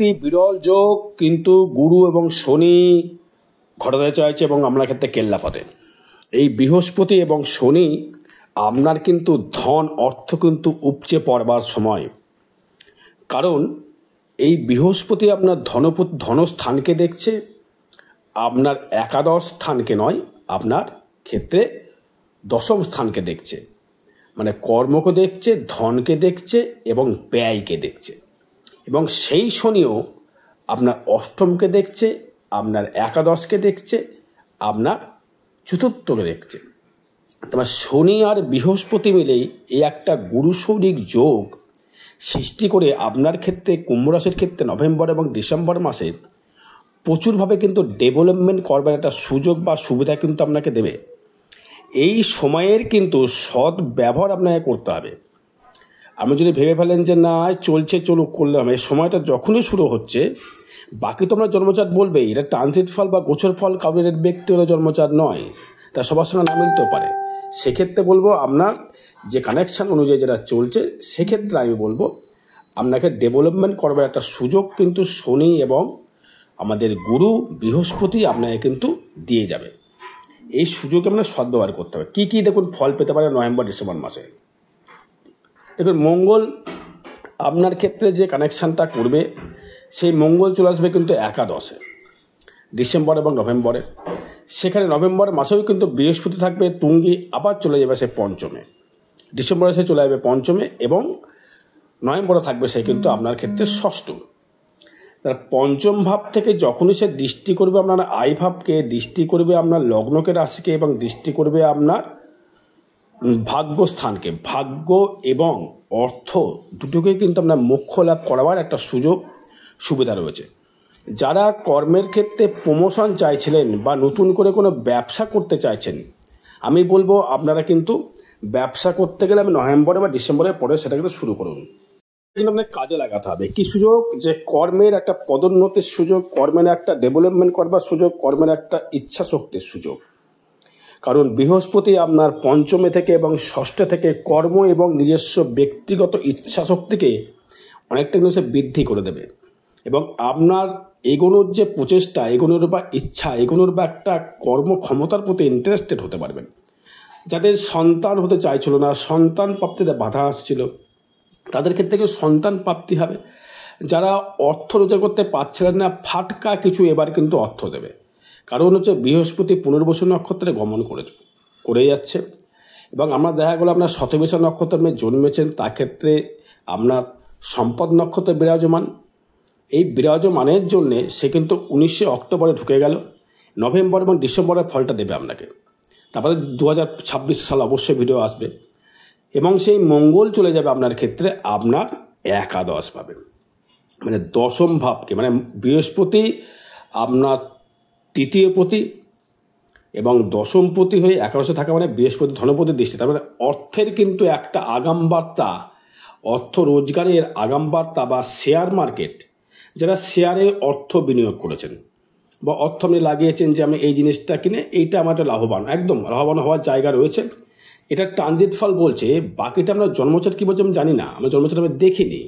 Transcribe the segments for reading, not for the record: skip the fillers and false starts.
একটি বিরল যোগ কিন্তু গুরু এবং শনি ঘটাতে চাইছে এবং আপনার ক্ষেত্রে কেল্লাফতে। এই বৃহস্পতি এবং শনি আপনার কিন্তু ধন অর্থ কিন্তু উপচে পড়বার সময়, কারণ এই বৃহস্পতি আপনার ধনস্থানকে দেখছে, আপনার একাদশ স্থানকে নয়, আপনার ক্ষেত্রে দশম স্থানকে দেখছে, মানে কর্মকে দেখছে, ধনকে দেখছে এবং ব্যয়কে দেখছে। এবং সেই শনিও আপনার অষ্টমকে দেখছে, আপনার একাদশকে দেখছে, আপনার চতুর্থকে দেখছে। তোমার শনি আর বৃহস্পতি মিলেই এই একটা গুরুশৌরিক যোগ সৃষ্টি করে আপনার ক্ষেত্রে কুম্ভ রাশির ক্ষেত্রে নভেম্বর এবং ডিসেম্বর মাসে প্রচুরভাবে কিন্তু ডেভেলপমেন্ট করবার একটা সুযোগ বা সুবিধা কিন্তু আপনাকে দেবে। এই সময়ের কিন্তু সৎ ব্যবহার আপনাকে করতে হবে। আপনি যদি ভেবে ফেলেন যে না চলছে চলুক করলে হবে, সময়টা যখনই শুরু হচ্ছে, বাকি তো আমরা জন্মচাট বলবেই, এটা ট্রানজিট ফল বা গোচর ফল কাউরের ব্যক্তিগত জন্মচাট নয়, তা সবার সঙ্গে না মিলতেও পারে। সেক্ষেত্রে বলবো আপনার যে কানেকশান অনুযায়ী যেটা চলছে, সেক্ষেত্রে আমি বলবো আপনাকে ডেভেলপমেন্ট করবার একটা সুযোগ কিন্তু শনি এবং আমাদের গুরু বৃহস্পতি আপনাকে কিন্তু দিয়ে যাবে। এই সুযোগ আপনার সদ্ব্যবহার করতে হবে। কী কী দেখুন ফল পেতে পারে নভেম্বর ডিসেম্বর মাসে। দেখুন মঙ্গল আপনার ক্ষেত্রে যে কানেকশানটা করবে, সেই মঙ্গল চলে আসবে কিন্তু একাদশে ডিসেম্বর এবং নভেম্বরে। সেখানে নভেম্বর মাসেও কিন্তু বৃহস্পতি থাকবে তুঙ্গি, আবার চলে যাবে সে পঞ্চমে, ডিসেম্বরে সে চলে যাবে পঞ্চমে এবং নভেম্বরে থাকবে সে কিন্তু আপনার ক্ষেত্রে ষষ্ঠ। তার পঞ্চম ভাব থেকে যখনই সে দৃষ্টি করবে আপনার আয় ভাবকে, দৃষ্টি করবে আপনার লগ্নকে রাশিকে এবং দৃষ্টি করবে আপনার ভাগ্যস্থানকে, ভাগ্য এবং অর্থ দুটোকেই কিন্তু আপনার মোক্ষ লাভ করাবার একটা সুযোগ সুবিধা রয়েছে। যারা কর্মের ক্ষেত্রে প্রমোশন চাইছিলেন বা নতুন করে কোনো ব্যবসা করতে চাইছেন, আমি বলবো আপনারা কিন্তু ব্যবসা করতে গেলে আমি নভেম্বরে বা ডিসেম্বরের পরে সেটা কিন্তু শুরু করুন। কিন্তু আপনাকে কাজে লাগাতে হবে। কী সুযোগ? যে কর্মের একটা পদোন্নতির সুযোগ, কর্মের একটা ডেভেলপমেন্ট করবার সুযোগ, কর্মের একটা ইচ্ছা শক্তির সুযোগ। কারণ বৃহস্পতি আপনার পঞ্চমে থেকে এবং ষষ্ঠে থেকে কর্ম এবং নিজস্ব ব্যক্তিগত ইচ্ছা শক্তিকে অনেকটা কিন্তু সে বৃদ্ধি করে দেবে এবং আপনার এগোনোর যে প্রচেষ্টা, এগোনোর বা ইচ্ছা, এগোনোর বা একটা কর্মক্ষমতার প্রতি ইন্টারেস্টেড হতে পারবেন। যাদের সন্তান হতে চাইছিল না, সন্তান প্রাপ্তিতে বাধা আসছিল, তাদের ক্ষেত্রে সন্তান প্রাপ্তি হবে। যারা অর্থ রোজগার করতে পারছিলেন না, ফাটকা কিছু এবার কিন্তু অর্থ দেবে। কারণ হচ্ছে বৃহস্পতি পুনর্বসু নক্ষত্রে গমন করে যাচ্ছে এবং আমরা দেখা গেলো আপনার শতবিশা নক্ষত্রে জন্মেছেন, তার ক্ষেত্রে আপনার সম্পদ নক্ষত্রে বিরাজমান। এই বিরাজমানের জন্যে সে কিন্তু 19শে অক্টোবরে ঢুকে গেল, নভেম্বর এবং ডিসেম্বরের ফলটা দেবে আপনাকে। তারপরে 2026 সাল অবশ্যই ভিডিও আসবে এবং সেই মঙ্গল চলে যাবে আপনার ক্ষেত্রে আপনার একাদশ পাবে, মানে দশম ভাবকে, মানে বৃহস্পতি আপনার তৃতীয় পতি এবং দশম পতি হয়ে একাদশে থাকা মানে বৃহস্পতি ধনপতির দৃষ্টি। তার মানে অর্থের কিন্তু একটা আগাম বার্তা, অর্থ রোজগারের আগাম বার্তা বা শেয়ার মার্কেট, যারা শেয়ারে অর্থ বিনিয়োগ করেছেন বা অর্থ আপনি লাগিয়েছেন যে আমি এই জিনিসটা কিনে এইটা আমার একটা লাভবান, একদম লাভবান হওয়ার জায়গা রয়েছে। এটা ট্রানজিট ফল বলছে, বাকিটা আমরা জন্মচাট কী বলছে আমি জানি না, আমরা জন্মচাট আমি দেখিনি।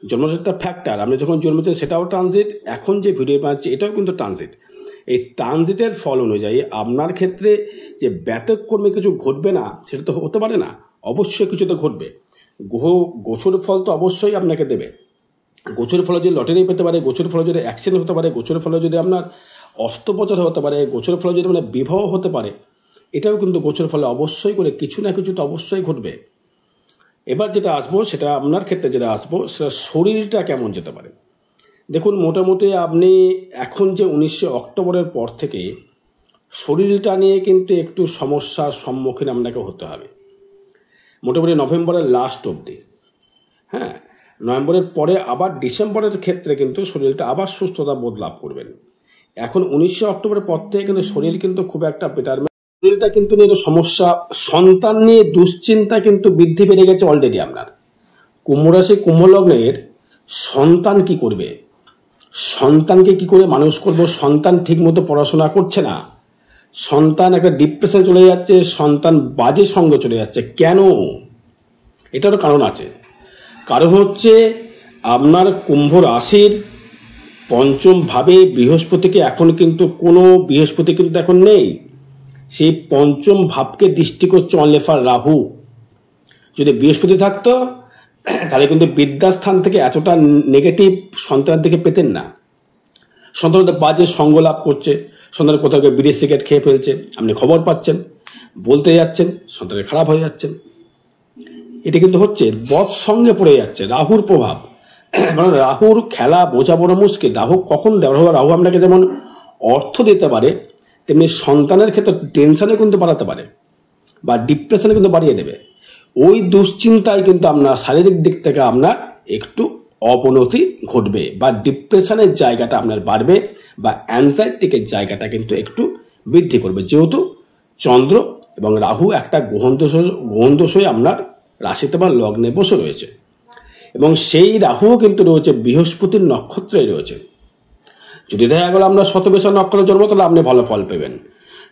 জন্মচাটটা ফ্যাক্টর, আপনি যখন জন্মেছেন সেটাও ট্রানজিট, এখন যে ভিডিও বানাচ্ছি এটাও কিন্তু ট্রানজিট। এই ট্রানজিটের ফল অনুযায়ী আপনার ক্ষেত্রে যে ব্যতিক্রমে কিছু ঘটবে না সেটা তো হতে পারে না, অবশ্যই কিছু তো ঘটবে। গোচর ফল তো অবশ্যই আপনাকে দেবে। গোচর ফলে যদি লটারি পেতে পারে, গোচর ফলে যদি অ্যাক্সিডেন্ট হতে পারে, গোচর ফলে যদি আপনার অস্ত্রোপচার হতে পারে, গোচর ফলে যদি মানে বিবাহ হতে পারে, এটাও কিন্তু গোচর ফলে অবশ্যই করে কিছু না কিছু তো অবশ্যই ঘটবে। এবার যেটা আসবো সেটা আপনার ক্ষেত্রে যেটা আসবো সেটা শরীরটা কেমন যেতে পারে। দেখুন মোটামুটি আপনি এখন যে 19শে অক্টোবরের পর থেকে শরীরটা নিয়ে কিন্তু একটু সমস্যার সম্মুখীন আপনাকে হতে হবে, মোটামুটি নভেম্বরের লাস্ট অবধি। হ্যাঁ, নভেম্বরের পরে আবার ডিসেম্বরের ক্ষেত্রে কিন্তু শরীরটা আবার সুস্থতা বোধ লাভ করবেন। এখন 19শে অক্টোবরের পর থেকে কিন্তু শরীর কিন্তু খুব একটা বেটারমেন্ট, শরীরটা কিন্তু নিয়ে সমস্যা, সন্তান নিয়ে দুশ্চিন্তা কিন্তু বৃদ্ধি বেড়ে গেছে অলরেডি আপনার। কুম্ভ রাশি কুম্ভ লগ্নের সন্তান কি করবে, সন্তানকে কি করে মানুষ করব, সন্তান ঠিকমতো পড়াশোনা করছে না, সন্তান একটা ডিপ্রেশনে চলে যাচ্ছে, সন্তান বাজে সঙ্গে চলে যাচ্ছে, কেন? এটারও কারণ আছে। কারণ হচ্ছে আপনার কুম্ভ রাশির পঞ্চম ভাবে বৃহস্পতিকে এখন কিন্তু কোনো বৃহস্পতি কিন্তু এখন নেই, সেই পঞ্চম ভাবকে দৃষ্টি করছে অনলি ফর রাহু। যদি বৃহস্পতি থাকতো তাহলে কিন্তু বিদ্যাস্থান থেকে এতটা নেগেটিভ সন্তানের দিকে পেতেন না। সন্তানদের বাজে সঙ্গ লাভ করছে, সন্তানের কোথাও গিয়ে বিড়ি সিগারেট খেয়ে ফেলছে, আপনি খবর পাচ্ছেন, বলতে যাচ্ছেন, সন্তানের খারাপ হয়ে যাচ্ছেন। এটা কিন্তু হচ্ছে বদ সঙ্গে পড়ে যাচ্ছে, রাহুর প্রভাব। মানে রাহুর খেলা বোঝা বড় মুশকিল। রাহু কখন রাহু আপনাকে যেমন অর্থ দিতে পারে, তেমনি সন্তানের ক্ষেত্রে টেনশনে কিন্তু বাড়াতে পারে বা ডিপ্রেশনে কিন্তু বাড়িয়ে দেবে। ওই দুশ্চিন্তায় কিন্তু আপনার শারীরিক দিক থেকে আপনার একটু অবনতি ঘটবে বা ডিপ্রেশনের জায়গাটা আপনার বাড়বে বা অ্যাংজাইটির জায়গাটা কিন্তু একটু বৃদ্ধি করবে, যেহেতু চন্দ্র এবং রাহু একটা গ্রহণ দোষ হয়ে আপনার রাশিতে বা লগ্নে বসে রয়েছে এবং সেই রাহুও কিন্তু রয়েছে বৃহস্পতির নক্ষত্রে রয়েছে। যদি দেখা গেল আমরা শতবিশা নক্ষত্রের জন্ম, তাহলে আপনি ভালো ফল পেবেন।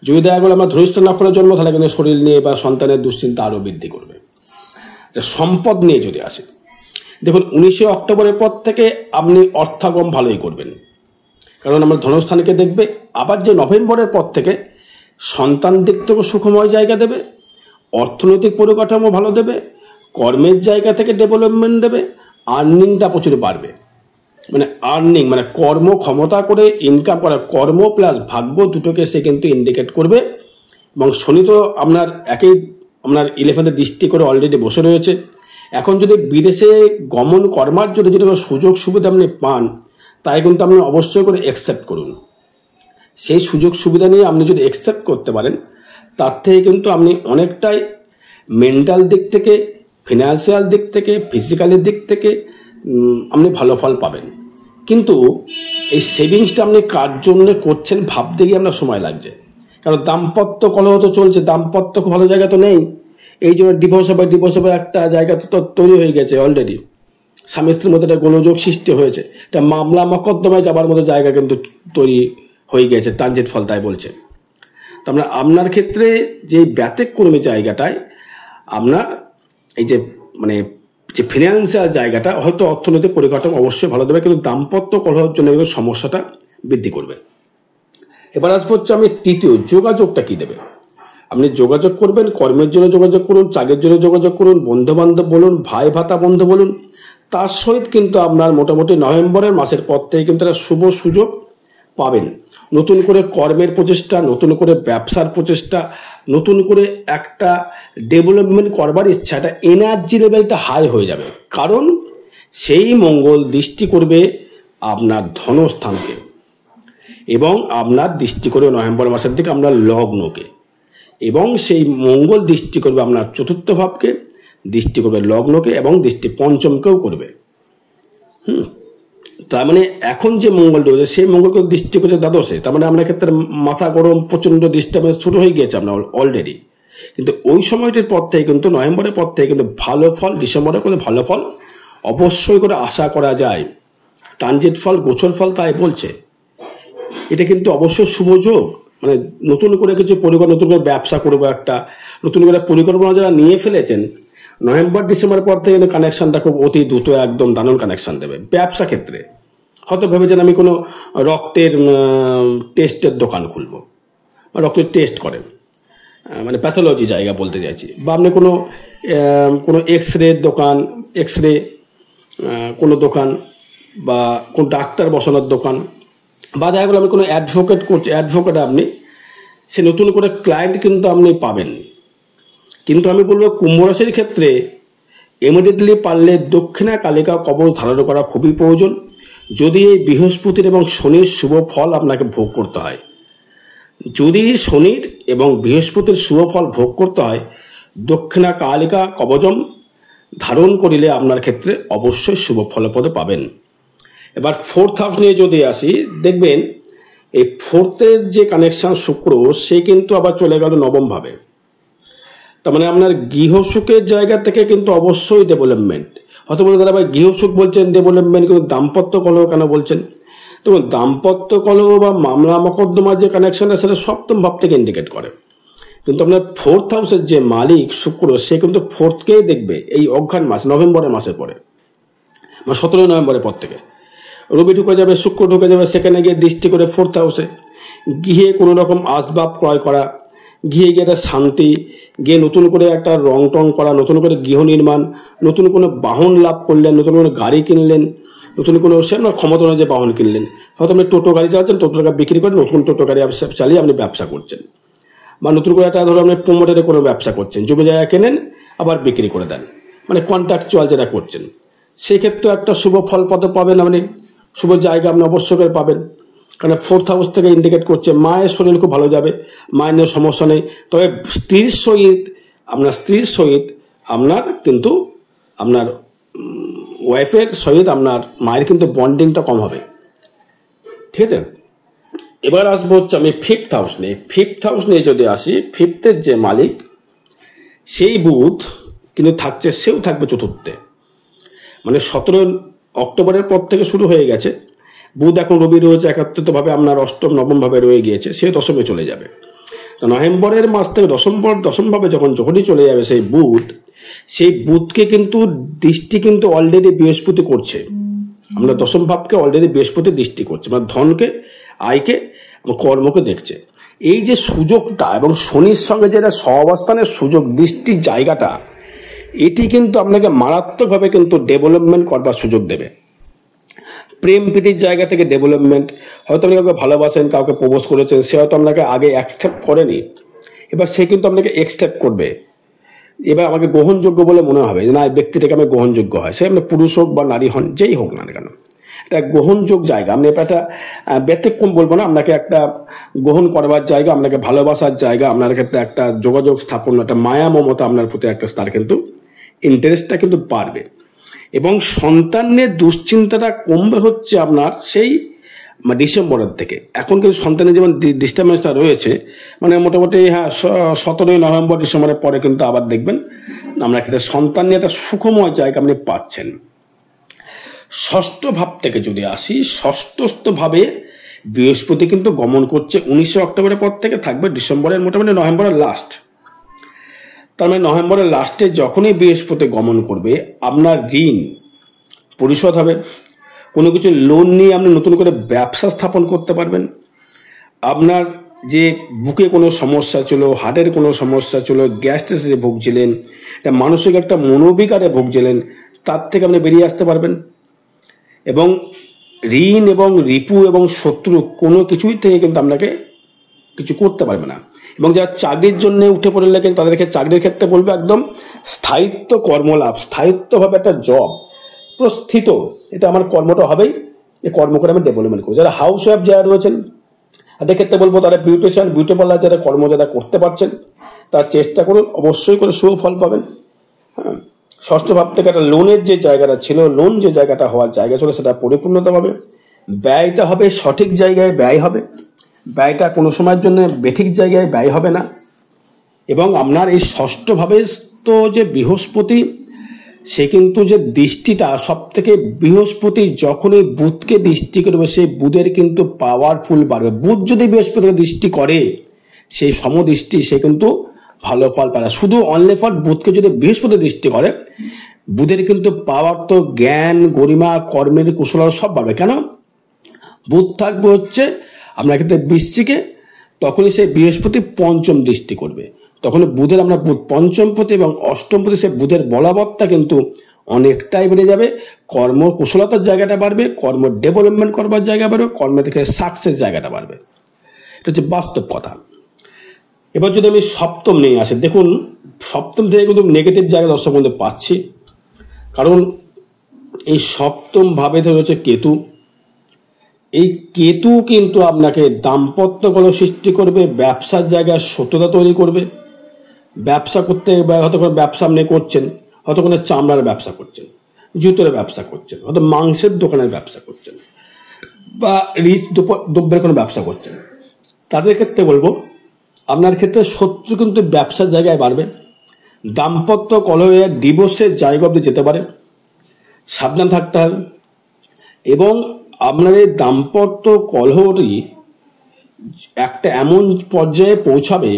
যদি দেখা গেল আমরা ধনিষ্ঠ নক্ষত্রের জন্ম, তাহলে কিন্তু শরীর নিয়ে বা সন্তানের দুশ্চিন্তা আরও বৃদ্ধি করবে। সম্পদ নিয়ে যদি আসে, দেখুন 19 অক্টোবরের পর থেকে আপনি অর্থাগম ভালোই করবেন, কারণ আমরা ধনস্থানকে দেখবে। আবার যে নভেম্বরের পর থেকে সন্তান দিক থেকে সুখময় জায়গা দেবে, অর্থনৈতিক পরিকাঠামো ভালো দেবে, কর্মের জায়গা থেকে ডেভেলপমেন্ট দেবে, আর্নিংটা প্রচুর বাড়বে। মানে আর্নিং মানে কর্ম ক্ষমতা করে ইনকাম করা, কর্ম প্লাস ভাগ্য দুটোকে সে কিন্তু ইন্ডিকেট করবে। এবং শনি তো আপনার আপনার 11th দৃষ্টি করে অলরেডি বসে রয়েছে। এখন যদি বিদেশে গমন কর্মার জন্য যদি সুযোগ সুবিধা আপনি পান, তাই কিন্তু আপনি অবশ্যই করে অ্যাকসেপ্ট করুন। সেই সুযোগ সুবিধা নিয়ে আপনি যদি অ্যাকসেপ্ট করতে পারেন, তার থেকে কিন্তু আপনি অনেকটাই মেন্টাল দিক থেকে, ফিনান্সিয়াল দিক থেকে, ফিজিক্যালের দিক থেকে আপনি ভালো ফল পাবেন। কিন্তু এই সেভিংসটা আপনি কার জন্য করছেন ভাবতে গিয়ে আপনার সময় লাগছে, কারণ দাম্পত্য কলহ তো চলছে, দাম্পত্য ভালো জায়গা তো নেই। এই জন্য ডিভোর্স হবে একটা জায়গা তো তৈরি হয়ে গেছে অলরেডি, স্বামী স্ত্রীর মধ্যে একটা গোলযোগ সৃষ্টি হয়েছে, একটা মামলা মকদ্দমায় যাবার মতো জায়গা কিন্তু তৈরি হয়ে গেছে, ট্রানজিট ফল তাই বলছে। তো আপনার ক্ষেত্রে যে ব্যতিক্রমী জায়গাটায় আপনার এই যে মানে যে ফিনান্সিয়াল জায়গাটা, হয়তো অর্থনৈতিক পরিকাঠামো অবশ্যই ভালো দেবে, কিন্তু দাম্পত্য কলহের জন্য কিন্তু সমস্যাটা বৃদ্ধি করবে। এবার আসবো হচ্ছে আমি তৃতীয়, যোগাযোগটা কি দেবে। আপনি যোগাযোগ করবেন, কর্মের জন্য যোগাযোগ করুন, চাকরির জন্য যোগাযোগ করুন, বন্ধু বান্ধব বলুন, ভাই ভাতা বন্ধু বলুন, তার সহিত কিন্তু আপনার মোটামুটি নভেম্বরের মাসের পর থেকে কিন্তু একটা শুভ সুযোগ পাবেন। নতুন করে কর্মের প্রচেষ্টা, নতুন করে ব্যবসার প্রচেষ্টা, নতুন করে একটা ডেভেলপমেন্ট করবার ইচ্ছা, একটা এনার্জি লেভেলটা হাই হয়ে যাবে, কারণ সেই মঙ্গল দৃষ্টি করবে আপনার ধনস্থানকে এবং আপনার দৃষ্টি করবে নভেম্বর মাসের দিকে আপনার লগ্নকে, এবং সেই মঙ্গল দৃষ্টি করবে আপনার চতুর্থ ভাবকে, দৃষ্টি করবে লগ্নকে এবং দৃষ্টি পঞ্চমকেও করবে। তার মানে এখন যে মঙ্গল রয়েছে সেই মঙ্গলকে দৃষ্টি করছে দ্বাদশে, তার মানে আপনার ক্ষেত্রে মাথা গরম, প্রচণ্ড ডিস্টার্বেন্স শুরু হয়ে গিয়েছে আপনার অলরেডি। কিন্তু ওই সময়টির পর থেকে কিন্তু নভেম্বরের পর থেকে কিন্তু ভালো ফল, ডিসেম্বরের করে ভালো ফল অবশ্যই করে আশা করা যায়। ট্রানজিট ফল, গোচর ফল তাই বলছে। এটা কিন্তু অবশ্যই শুভ যোগ, মানে নতুন করে কিছু পরিকল্পনা, নতুন করে ব্যবসা করবো, একটা নতুন করে পরিকল্পনা যারা নিয়ে ফেলেছেন, নভেম্বর ডিসেম্বরের পর থেকে কিন্তু কানেকশনটা খুব অতি দ্রুত একদম দারুণ কানেকশন দেবে। ব্যবসা ক্ষেত্রে হয়তো ভেবেছেন আমি কোনো রক্তের টেস্টের দোকান খুলবো, বা রক্তের টেস্ট করেন, মানে প্যাথোলজি জায়গা বলতে চাইছি, বা আপনি কোনো এক্সরে দোকান, কোনো দোকান, বা কোনো ডাক্তার বসানোর দোকান, বা দেখা গেলো আমি কোনো অ্যাডভোকেট করছি, আপনি সে নতুন করে ক্লায়েন্ট কিন্তু আপনি পাবেন। কিন্তু আমি বলবো কুম্ভ রাশির ক্ষেত্রে ইমিডিয়েটলি পারলে দক্ষিণা কালিকা কবচ ধারণ করা খুবই প্রয়োজন, যদি এই বৃহস্পতির এবং শনির শুভ ফল আপনাকে ভোগ করতে হয়। যদি শনির এবং বৃহস্পতির শুভ ফল ভোগ করতে হয়, দক্ষিণা কালিকা কবচম ধারণ করিলে আপনার ক্ষেত্রে অবশ্যই শুভ ফলপ্রদ পাবেন। এবার ফোর্থ হাউস নিয়ে যদি আসি, দেখবেন এই ফোর্থের যে কানেকশন শুক্র, সে কিন্তু আবার চলে গেল নবম ভাবে। তার মানে আপনার গৃহসুখের জায়গা থেকে কিন্তু অবশ্যই ডেভেলপমেন্ট। হয়তো বলে দাদা ভাই গৃহসুখ বলছেন, ডেভেলপমেন্ট, কিন্তু দাম্পত্য কলহ কেন বলছেন? তো দাম্পত্য কলহ বা মামলা মকদ্দমার যে কানেকশনটা, সেটা সপ্তম ভাব থেকে ইন্ডিকেট করে। কিন্তু আপনার ফোর্থ হাউসের যে মালিক শুক্র, সে কিন্তু ফোর্থকেই দেখবে এই অঘ্রাণ মাস, নভেম্বরের মাসের পরে, বা 17 নভেম্বরের পর থেকে। রবি ঢুকে যাবে, শুক্র ঢুকে যাবে, সেখানে গিয়ে দৃষ্টি করে 4th হাউসে। গৃহে কোনো রকম আসবাব ক্রয় করা, গৃহে গিয়ে একটা শান্তি, গিয়ে নতুন করে একটা রং টং করা, নতুন করে গৃহ নির্মাণ, নতুন কোনো বাহন লাভ করলেন, নতুন কোনো গাড়ি কিনলেন, নতুন কোনো সে আপনার ক্ষমতা অনুযায়ী বাহন কিনলেন। হয়তো আপনি টোটো গাড়ি চালাচ্ছেন, টোটো গাড়ি বিক্রি করে নতুন টোটো গাড়ি চালিয়ে আপনি ব্যবসা করছেন, বা নতুন করে একটা ধরো আপনি প্রমোটারে কোনো ব্যবসা করছেন, জমি জায়গা কেনেন আবার বিক্রি করে দেন, মানে কন্ট্রাকচুয়াল যেটা করছেন, সেক্ষেত্রে একটা শুভ ফল পাবেন আপনি, শুভ জায়গা আপনি অবশ্যই করে পাবেন। কারণ 4th হাউস থেকে ইন্ডিকেট করছে মায়ের শরীর খুব ভালো যাবে, মায়ের নিয়ে সমস্যা নেই। তবে স্ত্রীর সহিত আপনার কিন্তু আপনার ওয়াইফের সহিত আপনার মায়ের কিন্তু বন্ডিংটা কম হবে, ঠিক আছে। এবার আসবো হচ্ছে আমি 5th হাউস নিয়ে। 5th হাউস নিয়ে যদি আসি, 5th-এর যে মালিক সেই বুধ কিন্তু থাকছে, সেও থাকবে 4র্থে, মানে 17 অক্টোবরের পর থেকে শুরু হয়ে গেছে। বুধ এখন রবি রয়েছে একাত্রিতভাবে আপনার 8ম 9ম ভাবে রয়ে গিয়েছে, সে 10মে চলে যাবে। তো নভেম্বরের মাস থেকে দশম ভাবে যখনই চলে যাবে সেই বুধকে কিন্তু দৃষ্টি কিন্তু অলরেডি বৃহস্পতি করছে, আমরা 10ম ভাবকে অলরেডি বৃহস্পতি দৃষ্টি করছে, মানে ধনকে, আয়কে, কর্মকে দেখছে। এই যে সুযোগটা এবং শনির সঙ্গে যেটা সহাবস্থানের সুযোগ, দৃষ্টির জায়গাটা, এটি কিন্তু আপনাকে মারাত্মকভাবে কিন্তু ডেভেলপমেন্ট করবার সুযোগ দেবে। প্রেম প্রীতির জায়গা থেকে ডেভেলপমেন্ট, হয়তো আপনি কাউকে ভালোবাসেন, কাউকে প্রপোজ করেছেন, সে হয়তো আপনাকে আগে অ্যাকসেপ্ট করেনি, এবার সে কিন্তু আপনাকে অ্যাকসেপ্ট করবে, এবার আমাকে গ্রহণযোগ্য বলে মনে হবে যে না, এই ব্যক্তিটাকে আমি গ্রহণযোগ্য হয়, সে আপনার পুরুষ হোক বা নারী হন, যেই হোক না কেন, একটা গ্রহণযোগ্য জায়গা। আপনি একটা ব্যতিক্রম বলবো না, আপনাকে একটা গ্রহণ করবার জায়গা, আপনাকে ভালোবাসার জায়গা, আপনার ক্ষেত্রে একটা যোগাযোগ স্থাপন, একটা মায়া মমতা আপনার প্রতি একটা তার কিন্তু ইন্টারেস্টটা কিন্তু বাড়বে। এবং সন্তানের দুশ্চিন্তাটা কমবে হচ্ছে আপনার সেই ডিসেম্বরের থেকে। এখন কিন্তু সন্তানের যেমন ডিস্টার্বেন্সটা রয়েছে, মানে মোটামুটি 17 নভেম্বর ডিসেম্বরের পরে কিন্তু আবার দেখবেন আমরা ক্ষেত্রে সন্তান নিয়ে একটা সুখময় জায়গা আপনি পাচ্ছেন। 6ষ্ঠ ভাব থেকে যদি আসি, 6ষ্ঠ ভাবে বৃহস্পতি কিন্তু গমন করছে 19 অক্টোবরের পর থেকে, থাকবে ডিসেম্বরের মোটামুটি নভেম্বরের লাস্ট। তার মানে নভেম্বরের লাস্টে যখনই বৃহস্পতি গমন করবে, আপনার ঋণ পরিশোধ হবে, কোনো কিছু লোন নিয়ে আপনি নতুন করে ব্যবসা স্থাপন করতে পারবেন, আপনার যে বুকে কোনো সমস্যা ছিল, হার্টের কোনো সমস্যা ছিল, গ্যাস্ট্রিসে ভুগছিলেন, একটা মানসিক একটা মনোবিকারে ভুগছিলেন, তার থেকে আপনি বেরিয়ে আসতে পারবেন। এবং ঋণ এবং রিপু এবং শত্রু কোনো কিছুই থেকে কিন্তু আপনাকে কিছু করতে পারবে না। এবং যারা চাকরির জন্য উঠে পড়ে লেগেন, তাদেরকে চাকরির ক্ষেত্রে বলবে একদম স্থায়িত্ব কর্মলাভ, স্থায়িত্বভাবে একটা জব প্রস্থিত, এটা আমার কর্মটা হবেই, এই কর্ম করে আমি ডেভেলপমেন্ট করবো। যারা হাউস ওয়াইফ যারা রয়েছেন তাদের ক্ষেত্রে বলবো, তারা বিউটি পার্লার যারা কর্ম যারা করতে পারছেন, তার চেষ্টা করুন, অবশ্যই করে শুভ ফল পাবেন। হ্যাঁ, 6ষ্ঠ ভাব থেকে একটা লোনের যে জায়গাটা ছিল, লোন যে জায়গাটা হওয়ার জায়গা ছিল, সেটা পরিপূর্ণতা পাবে। ব্যয়টা হবে সঠিক জায়গায় ব্যয় হবে, ব্যয়টা কোনো সময়ের জন্য বেঠিক জায়গায় ব্যয় হবে না। এবং আপনার এই 6ষ্ঠ ভাবে তো যে বৃহস্পতি, সে কিন্তু যে দৃষ্টিটা সব থেকে, বৃহস্পতি যখনই বুধকে দৃষ্টি করবে, সেই বুধের কিন্তু পাওয়ারফুল বাড়বে। বুধ যদি বৃহস্পতিকে দৃষ্টি করে, সেই সমদৃষ্টি, সে কিন্তু ভালো ফল পায় না। শুধু অনলি ফর বুধকে যদি বৃহস্পতি দৃষ্টি করে, বুধের কিন্তু পাওয়ার তো জ্ঞান, গরিমা, কর্মের কুশলতা সব বাড়বে। কেন? বুধ থাকবে হচ্ছে আপনার ক্ষেত্রে বৃশ্চিকে, তখনই সেই বৃহস্পতি 5ম দৃষ্টি করবে, তখন বুধের আমরা বুধ 5মপতি এবং 8মপতি, সে বুধের বলবত্তা কিন্তু অনেকটাই বেড়ে যাবে। কর্ম কুশলতার জায়গাটা বাড়বে, কর্ম ডেভেলপমেন্ট করবার জায়গা বাড়বে, কর্মের থেকে সাকসেস জায়গাটা বাড়বে। এটা হচ্ছে বাস্তব কথা। এবার যদি আমি 7ম নিয়ে আসি, দেখুন 7ম থেকে কিন্তু নেগেটিভ জায়গা দর্শক বন্ধু পাচ্ছি, কারণ এই 7ম ভাবে হচ্ছে কেতু। এই কেতু কিন্তু আপনাকে দাম্পত্য কলহ সৃষ্টি করবে, ব্যবসার জায়গায় শত্রুতা তৈরি করবে। ব্যবসা করতে, হয়তো কোনো ব্যবসা আপনি করছেন, হয়তো কোনো চামড়ার ব্যবসা করছেন, জুতোর ব্যবসা করছেন, হয়তো মাংসের দোকানের ব্যবসা করছেন, বা রিচ দ্রব্যের কোনো ব্যবসা করছেন, তাদের ক্ষেত্রে বলবো আপনার ক্ষেত্রে শত্রু কিন্তু ব্যবসার জায়গায় বাড়বে। দাম্পত্য কলহে ডিভোর্সের জায়গা অবধি যেতে পারে, সাবধান থাকতে হবে। এবং আপনার এই দাম্পত্য কলহটি একটা এমন পর্যায়ে পৌঁছাবে,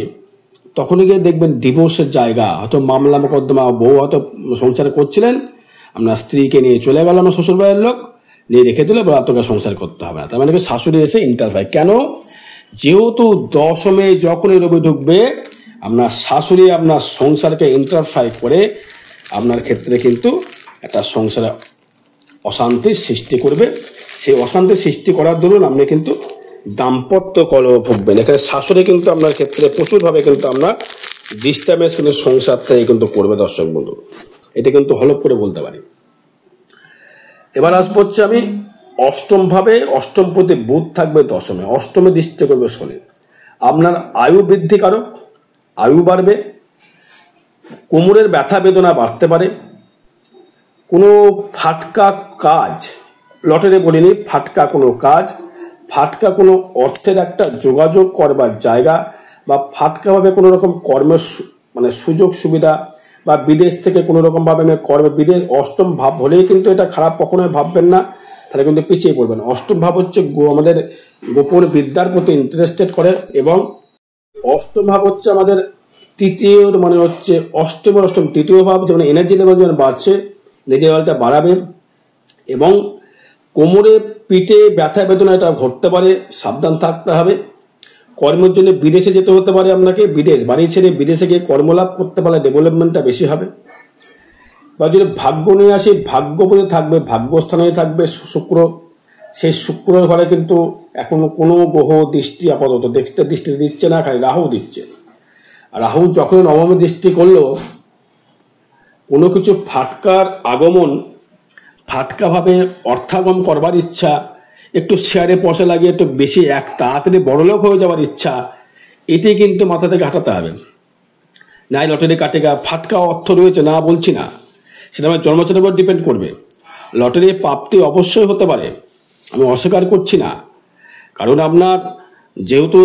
তখনই গিয়ে দেখবেন ডিভোর্সের জায়গা, হয়তো মামলা মোকদ্দমা, বউ হয়তো সংসার করছিলেন, আপনার স্ত্রীকে নিয়ে চলে গেল আমার শ্বশুরবাড়ির লোক, নিয়ে রেখে দিলে বা তোকে সংসার করতে হবে না। তার মানে শাশুড়ি এসে ইন্টারফায়ার কেন? যেহেতু দশমে যখনই রবি ঢুকবে আপনার শাশুড়ি আপনার সংসারকে ইন্টারফায়ার করে আপনার ক্ষেত্রে কিন্তু একটা সংসারে অশান্তির সৃষ্টি করবে। সেই অশান্তির সৃষ্টি করার দরুন আপনি কিন্তু দাম্পত্য কলহ ভুগবেন। এখানে শাশুড়ি কিন্তু আপনার ক্ষেত্রে প্রচুরভাবে কিন্তু আমরা ডিস্টার্বেন্স কিন্তু সংসার থেকে কিন্তু করবে দর্শক বন্ধু, এটা কিন্তু হলপ করে বলতে পারি। এবার আসবো হচ্ছে আমি অষ্টম ভাবে, অষ্টম প্রতি বুধ থাকবে দশমে, অষ্টমে দৃষ্টি করবে শনি। আপনার আয়ু বৃদ্ধিকারক, আয়ু বাড়বে, কোমরের ব্যথা বেদনা বাড়তে পারে, কোনো ফাটকা কাজ, লটারি বলিনি, ফাটকা কোনো কাজ, ফাটকা কোনো অর্থের একটা যোগাযোগ করবার জায়গা বা ফাটকাভাবে কোনো রকম কর্মের মানে সুযোগ সুবিধা বা বিদেশ থেকে কোনো রকমভাবে কর্মে বিদেশ। অষ্টম ভাব হলেই কিন্তু এটা খারাপ কখনোই ভাববেন না, তাহলে কিন্তু পিছিয়ে পড়বেন। অষ্টম ভাব হচ্ছে আমাদের গোপন বিদ্যার প্রতি ইন্টারেস্টেড করে, এবং অষ্টম ভাব হচ্ছে আমাদের তৃতীয় মানে হচ্ছে অষ্টম তৃতীয় ভাব, যেমন এনার্জি লেভেল যেমন বাড়ছে, এনার্জি লেভেলটা বাড়াবে। এবং কোমরে পিঠে ব্যথা বেদনা এটা ঘটতে পারে, সাবধান থাকতে হবে। কর্মের জন্য বিদেশে যেতে হতে পারে আপনাকে, বিদেশ বাড়ি ছেড়ে বিদেশে গিয়ে কর্মলাভ করতে পারলে ডেভেলপমেন্টটা বেশি হবে। বা যদি ভাগ্য নিয়ে আসি, ভাগ্যপতি থাকবে, ভাগ্যস্থানে থাকবে শুক্র, সেই শুক্র ঘরে কিন্তু এখন কোনো গ্রহ দৃষ্টি আপাতত দৃষ্টি দিচ্ছে না, খালি রাহু দিচ্ছে। আর রাহু যখন নবমে দৃষ্টি করলো, কোনো কিছু ফাটকার আগমন, ফাটকাভাবে অর্থাগম করবার ইচ্ছা, একটু শেয়ারে পয়সা লাগিয়ে একটু বেশি তাড়াতাড়ি বড়লোক হয়ে যাওয়ার ইচ্ছা, এটি কিন্তু মাথা থেকে হাঁটাতে হবে। নাই লটারি কাটেগা, ফাটকা অর্থ রয়েছে না বলছি না, সেটা আমার জন্মছকের উপর ডিপেন্ড করবে। লটারি প্রাপ্তি অবশ্যই হতে পারে, আমি অস্বীকার করছি না। কারণ আপনার যেহেতু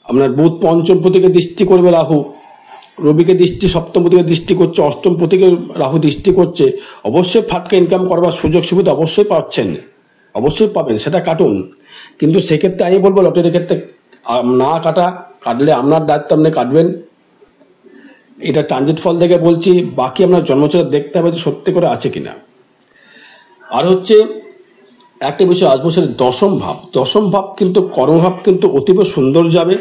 আপনার বুধ পঞ্চম প্রতীকে দৃষ্টি করবে, রাহু রবিকে দৃষ্টি সপ্তম প্রতীকে দৃষ্টি করছে, অষ্টম প্রতীকে রাহু দৃষ্টি করছে, অবশ্যই ফাটকা ইনকাম করবার সুযোগ সুবিধা অবশ্যই পাচ্ছেন, অবশ্যই পাবেন, সেটা কাটুন। কিন্তু সেক্ষেত্রে আমি বলবো লটারির ক্ষেত্রে না কাটলে আপনার দায়িত্ব, আপনি কাটবেন। এটা ট্রানজিট ফল থেকে বলছি, বাকি আপনার জন্মছক দেখতে হবে যে সত্যি করে আছে কিনা। আর হচ্ছে একটা বিষয় আসবো, সেটা দশম ভাব। দশম ভাব কিন্তু কর্মভাব কিন্তু অতীব সুন্দর যাবে।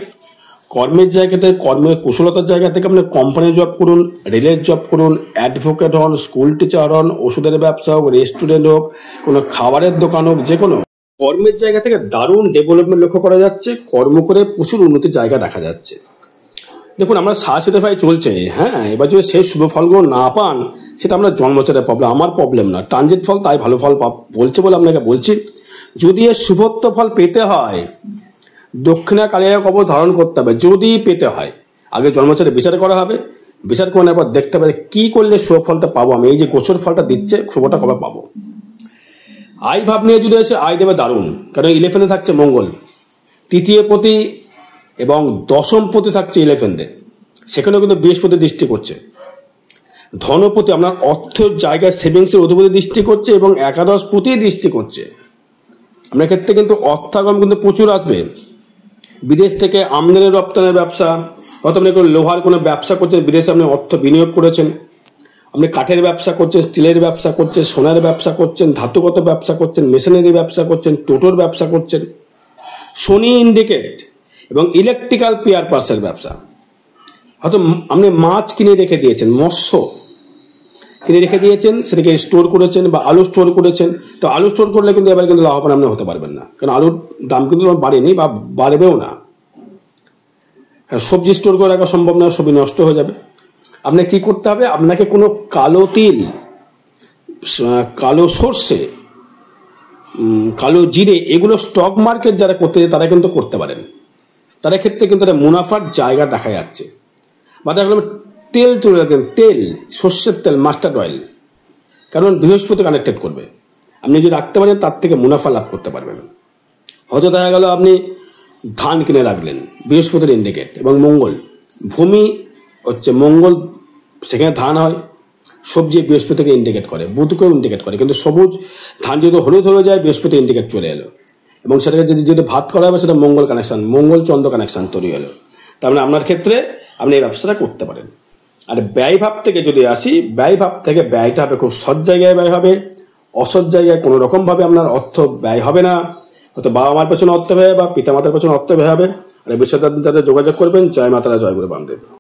কর্মের জায়গাতে, কর্মের কুশলতার জায়গা থেকে আপনি কোম্পানি জব করুন, রেলের জব করুন, অ্যাডভোকেট হন, স্কুল টিচার হন, ওষুধের ব্যবসা হোক, রেস্টুরেন্ট হোক, কোনো খাবারের দোকান হোক, যে কোনো কর্মের জায়গা থেকে দারুণ ডেভেলপমেন্ট লক্ষ্য করা যাচ্ছে। কর্ম করে প্রচুর উন্নতির জায়গা দেখা যাচ্ছে। দেখুন আমরা সাহসিতায় চলছে, হ্যাঁ, এবার যদি সেই শুভ ফলগুলো না পান, সেটা আপনার জন্মছকের প্রবলেম, আমার প্রবলেম না। ট্রানজিট ফল তাই ভালো ফল বলছে বলে আপনাকে বলছি। যদি এর শুভত্ব ফল পেতে হয়, দক্ষিণা কালিয়া কবচ ধারণ করতে হবে। যদি পেতে হয়, আগে জন্মছকে বিচার করা হবে, বিচার করে নেওয়ার পর দেখতে হবে কি করলে শুভ ফলটা পাবো। আমি এই যে গোচর ফলটা দিচ্ছে, শুভটা কবে পাবো। আয় ভাব নিয়ে যদি এসে আয় দেবে দারুণ, কারণ 11-এ থাকছে মঙ্গল, তৃতীয় পতি এবং দশম পতি থাকছে 11-এ, সেখানেও কিন্তু বৃহস্পতি দৃষ্টি করছে। ধনপতি আপনার অর্থের জায়গায় সেভিংসের অধিপতি দৃষ্টি করছে, এবং একাদশ পতি দৃষ্টি করছে। আপনার ক্ষেত্রে কিন্তু অর্থাগম কিন্তু প্রচুর আসবে। বিদেশ থেকে আমদানি রপ্তানির ব্যবসা, হয়তো আপনি কোনো লোহার কোনো ব্যবসা করছেন, বিদেশে আপনি অর্থ বিনিয়োগ করেছেন, আপনি কাঠের ব্যবসা করছেন, স্টিলের ব্যবসা করছেন, সোনার ব্যবসা করছেন, ধাতুগত ব্যবসা করছেন, মেশিনারি ব্যবসা করছেন, টোটোর ব্যবসা করছেন, শনি ইন্ডিকেট এবং ইলেকট্রিক্যাল পেয়ার পার্সের ব্যবসা। হয়তো আপনি মাছ কিনে রেখে দিয়েছেন, মৎস্য কিনে রেখে দিয়েছেন, সেটাকে স্টোর করেছেন, বা আলু স্টোর করেছেন। তো আলু স্টোর করলে কিন্তু এবার কিন্তু লাভবান আপনি হতে পারবেন না, কারণ আলুর দাম কিন্তু বাড়েনি বা বাড়বেও না। কারণ সবজি স্টোর করে রাখা সম্ভব না, সবজি নষ্ট হয়ে যাবে। আপনাকে কি করতে হবে, আপনাকে কোনো কালো তিল, কালো সর্ষে, কালো জিরে, এগুলো স্টক মার্কেট যারা করতে যায় তারা কিন্তু করতে পারেন। তাদের ক্ষেত্রে কিন্তু একটা মুনাফার জায়গা দেখা যাচ্ছে। বা দেখা তেল তুলে রাখবেন, তেল, সর্ষের তেল, মাস্টার্ড অয়েল, কারণ বৃহস্পতি কানেক্টেড করবে। আপনি যদি রাখতে পারেন, তার থেকে মুনাফা লাভ করতে পারবেন। হয়তো দেখা গেল আপনি ধান কিনে রাখলেন, বৃহস্পতির ইন্ডিকেট, এবং মঙ্গল, ভূমি হচ্ছে মঙ্গল, সেখানে ধান হয়। সবজি বৃহস্পতিকে ইন্ডিকেট করে, বুধকেও ইন্ডিকেট করে, কিন্তু সবুজ ধান যদি হলুদ হয়ে যায়, বৃহস্পতি ইন্ডিকেট চলে এলো, এবং সেটাকে যদি ভাত করা হবে, সেটা মঙ্গল কানেকশন, মঙ্গল চন্দ্র কানেকশন তৈরি হলো। তার মানে আপনার ক্ষেত্রে আপনি এই ব্যবসাটা করতে পারেন। আর ব্যয় ভাব থেকে যদি আসি, ব্যয় ভাব থেকে ব্যয়টা হবে খুব সৎ জায়গায় ব্যয় হবে, অসৎ জায়গায় কোনো রকমভাবে আপনার অর্থ ব্যয় হবে না, হয়তো বাবা মার পেছনে অর্থ ব্যয় বা পিতা মাতার পেছনে অর্থ ব্যয় হবে। আর এই বিষয়ে যাতে যোগাযোগ করবেন। জয় মাতারা, জয় গুরু বামদেব।